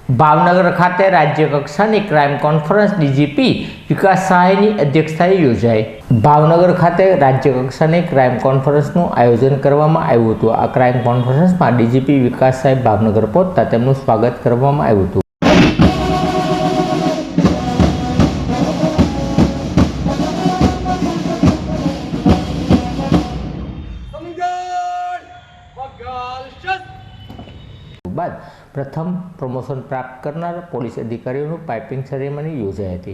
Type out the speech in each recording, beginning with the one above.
ભાવનગર ખાતે રાજ્ય કક્ષાની ક્રાઇમ કોન્ફરન્સ ડીજીપી વિકાસ સહાયની અધ્યક્ષતાએ યોજાઈ। ભાવનગર ખાતે રાજ્ય કક્ષાની ક્રાઇમ કોન્ફરન્સનું આયોજન કરવામાં આવ્યું હતું। આ ક્રાઇમ કોન્ફરન્સમાં ડીજીપી વિકાસ સહાય ભાવનગર પહોંચતા તેમનું સ્વાગત કરવામાં આવ્યું હતું। बाद प्रथम प्रमोशन प्राप्त करनार पोलीस अधिकारीओं पाइपिंग सेरेमनी योजाई हती।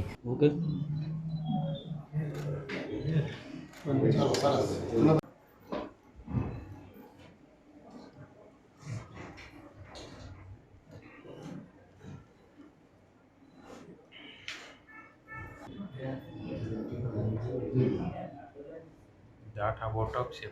जाठा बोटक से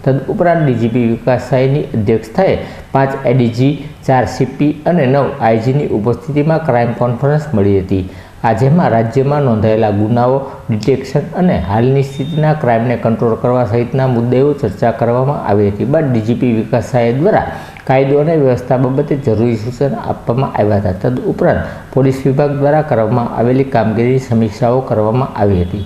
तदुपरांत डीजीपी विकास सहायनी अध्यक्षताए 5 एडीजी 4 सीपी और 9 आईजी उपस्थिति में क्राइम कॉन्फरन्स मळी हती। आ जेमां राज्यमां नोंधायेला गुनाओ डिटेक्शन और हालनी स्थितिना क्राइमने कंट्रोल करवा सहितना मुद्देओ चर्चा करवामां आवी हती। बाद डीजीपी विकास सहाय द्वारा कायदो और व्यवस्था बाबते जरूरी सूचना आपवामां आव्या हता। तदुपरांत पोलीस विभाग द्वारा करवामां आवेली कामगीरीनी समीक्षाओ करवामां आवी हती।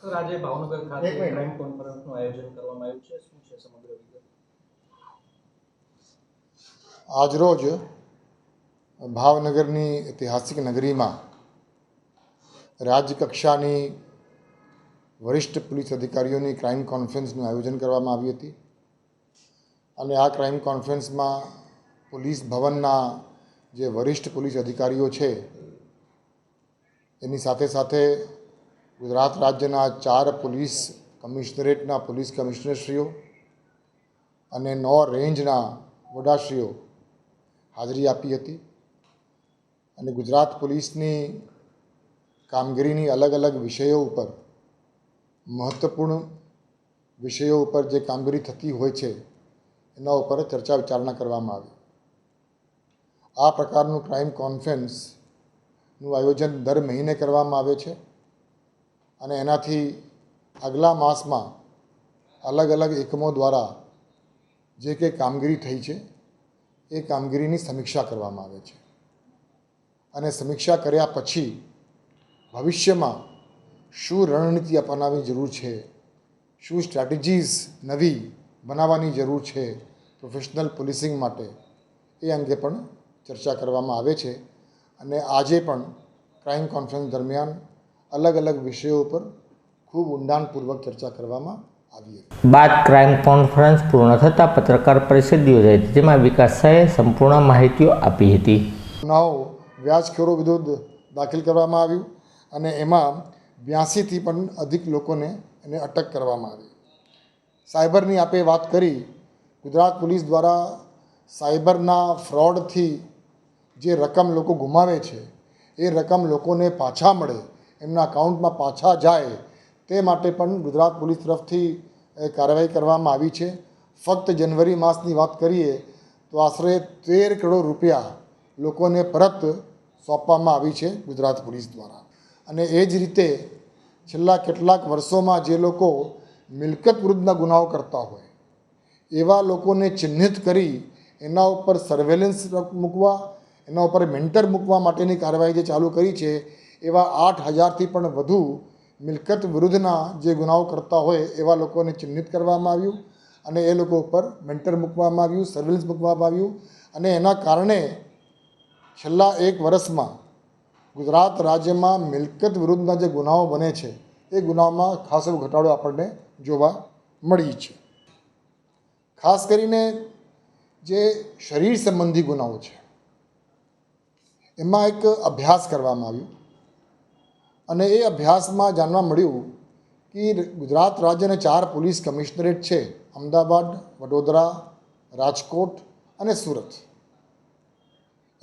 सर आज भावनगर खाते क्राइम कॉन्फरन्सનું આયોજન કરવામાં આવ્યું છે। શું છે સમગ્ર વિગત? આજરોજ ભાવનગરની ઐતિહાસિક નગરીમાં રાજ્ય કક્ષાની વરિષ્ઠ પોલીસ અધિકારીઓની ક્રાઇમ કોન્ફરન્સનું આયોજન કરવામાં આવ્યું હતું અને આ ક્રાઇમ કોન્ફરન્સમાં પોલીસ ભવનના જે વરિષ્ઠ પોલીસ અધિકારીઓ છે એની સાથે સાથે ગુજરાત રાજ્યના 4 પોલીસ કમિશનરેટના પોલીસ કમિશનરશ્રીઓ અને 9 રેન્જના વડાશ્રીઓ હાજરી આપી હતી અને ગુજરાત પોલીસની કામગીરીની અલગ અલગ વિષયો ઉપર મહત્ત્વપૂર્ણ વિષયો ઉપર જે કામગીરી થતી હોય છે એના ઉપર ચર્ચા વિચારણા કરવામાં આવી। આ પ્રકારનું ક્રાઇમ કોન્ફરન્સનું આયોજન દર મહિને કરવામાં આવે છે અને એનાથી આગલા માસમાં અલગ અલગ એકમો દ્વારા જે કંઈ કામગીરી થઈ છે એ કામગીરીની સમીક્ષા કરવામાં આવે છે અને સમીક્ષા કર્યા પછી ભવિષ્યમાં શું રણનીતિ અપનાવવાની જરૂર છે, શું સ્ટ્રેટેજીસ નવી બનાવવાની જરૂર છે પ્રોફેશનલ પોલીસિંગ માટે, એ અંગે પણ ચર્ચા કરવામાં આવે છે અને આજે પણ ક્રાઇમ કોન્ફરન્સ દરમિયાન अलग अलग विषयों पर खूब ઊંડાણપૂર્વક ચર્ચા કરવામાં આવી હતી। बाद क्राइम कॉन्फरन्स पूर्ण थता पत्रकार परिषद योजाई हती, जेमां विकास सहाये संपूर्ण माहितीओ आपी हती। गुनाओ व्याजखोरो विरुद्ध दाखिल કરવામાં આવ્યું અને એમાં 82 થી પણ અધિક લોકોને એને અટક કરવામાં આવી। સાયબરની આપે વાત કરી, ગુજરાત પોલીસ દ્વારા સાયબરના ફ્રોડથી જે રકમ લોકો ગુમાવે છે એ રકમ લોકોને પાછા મળે, એમના અકાઉન્ટમાં પાછા જાય તે માટે પણ ગુજરાત પોલીસ તરફથી કાર્યવાહી કરવામાં આવી છે. ફક્ત જનવરી માસની વાત કરીએ તો આશરે 13 કરોડ રૂપિયા લોકોને પરત સોંપવામાં આવી છે ગુજરાત પોલીસ દ્વારા. અને એ જ રીતે છેલ્લા કેટલાક વર્ષોમાં જે લોકો મિલકત વિરુદ્ધના ગુનાઓ કરતા હોય એવા લોકોને ચિહ્નિત કરી એના ઉપર સર્વેલન્સ મૂકવા, એના ઉપર મેન્ટર મૂકવા માટેની કાર્યવાહી જે ચાલુ કરી છે. એવા 8,000થી પણ વધુ મિલકત વિરુદ્ધના જે ગુનાઓ કરતા હોય એવા લોકોને ચિહ્નિત કરવામાં આવ્યું અને એ લોકો ઉપર મેન્ટર મૂકવામાં આવ્યું, સર્વેલન્સ મૂકવામાં આવ્યું. અને એના કારણે છેલ્લા 1 વર્ષમાં ગુજરાત રાજ્યમાં મિલકત વિરુદ્ધના જે ગુનાઓ બને છે એ ગુનાઓમાં ખાસ એવો ઘટાડો આપણને જોવા મળી છે. ખાસ કરીને જે શરીર સંબંધી ગુનાઓ છે એમાં એક અભ્યાસ કરવામાં આવ્યો અને એ અભ્યાસમાં જાણવા મળ્યું કે ગુજરાત રાજ્યના 4 પોલીસ કમિશનરેટ છે, અમદાવાદ, વડોદરા, રાજકોટ અને સુરત.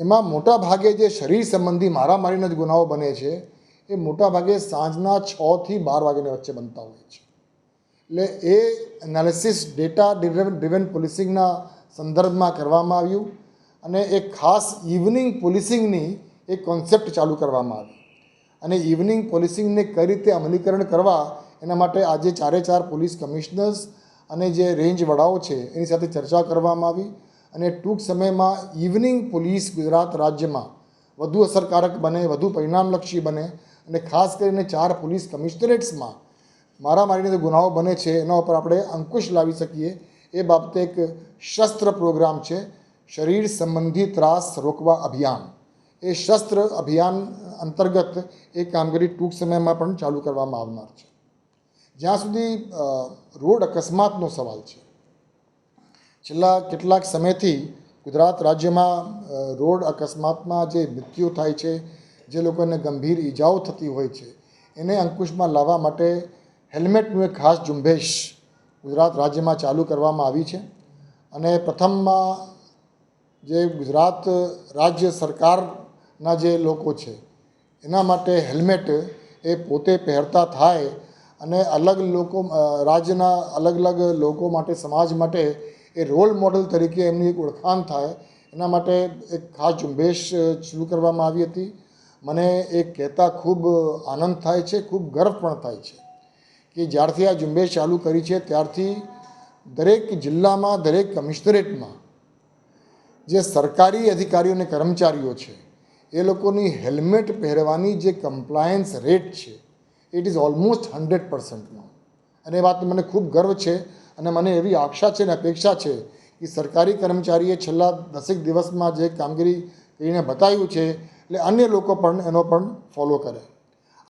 એમાં મોટા ભાગે જે શરીર સંબંધી મારામારીના જ ગુનાઓ બને છે એ મોટા ભાગે સાંજના 6 થી 12 વાગ્યાની વચ્ચે બનતા હોય છે. એટલે એ એનાલિસિસ ડેટા ડ્રિવન પોલીસિંગના સંદર્ભમાં કરવામાં આવ્યું અને એક ખાસ ઇવનિંગ પોલીસિંગની એક કોન્સેપ્ટ ચાલુ કરવામાં આવી. અને ઇવનિંગ પોલીસિંગને કઈ રીતે અમલીકરણ કરવા એના માટે આજે 4 પોલીસ કમિશનર્સ અને જે રેન્જ વડાઓ છે એની સાથે ચર્ચા કરવામાં આવી અને ટૂંક સમયમાં ઇવનિંગ પોલીસ ગુજરાત રાજ્યમાં વધુ અસરકારક બને, વધુ પરિણામલક્ષી બને અને ખાસ કરીને 4 પોલીસ કમિશનરેટ્સમાં મારામારીના જે ગુનાઓ બને છે એના ઉપર આપણે અંકુશ લાવી શકીએ એ બાબતે એક શસ્ત્ર પ્રોગ્રામ છે, શરીર સંબંધી ત્રાસ રોકવા અભિયાન. એ શસ્ત્ર અભિયાન અંતર્ગત એ કામગીરી ટૂંક સમયમાં પણ ચાલુ કરવામાં આવનાર છે. જ્યાં સુધી રોડ અકસ્માતનો સવાલ છે, છેલ્લા કેટલાક સમયથી ગુજરાત રાજ્યમાં રોડ અકસ્માતમાં જે મૃત્યુ થાય છે, જે લોકોને ગંભીર ઈજાઓ થતી હોય છે એને અંકુશમાં લાવવા માટે હેલ્મેટનું એક ખાસ ઝુંબેશ ગુજરાત રાજ્યમાં ચાલુ કરવામાં આવી છે. અને પ્રથમમાં જે ગુજરાત રાજ્ય સરકારના જે લોકો છે એના માટે હેલ્મેટ એ પોતે પહેરતા થાય અને અલગ લોકો રાજ્યના અલગ અલગ લોકો માટે, સમાજ માટે એ રોલ મોડલ તરીકે એમની એક ઓળખાણ થાય એના માટે એક ખાસ ઝુંબેશ શરૂ કરવામાં આવી હતી. મને એ કહેતા ખૂબ આનંદ થાય છે, ખૂબ ગર્વ પણ થાય છે કે જ્યારથી આ ઝુંબેશ ચાલુ કરી છે ત્યારથી દરેક જિલ્લામાં, દરેક કમિશનરેટમાં જે સરકારી અધિકારીઓ અને કર્મચારીઓ છે એ લોકોની હેલ્મેટ પહેરવાની જે કમ્પ્લાયન્સ રેટ છે ઇટ ઇઝ ઓલમોસ્ટ 100%નો. અને એ વાતનો મને ખૂબ ગર્વ છે અને મને એવી આશા છે અને અપેક્ષા છે કે સરકારી કર્મચારીએ છેલ્લા 10 દિવસમાં જે કામગીરી કરીને બતાવ્યું છે એટલે અન્ય લોકો પણ એનો પણ ફોલો કરે.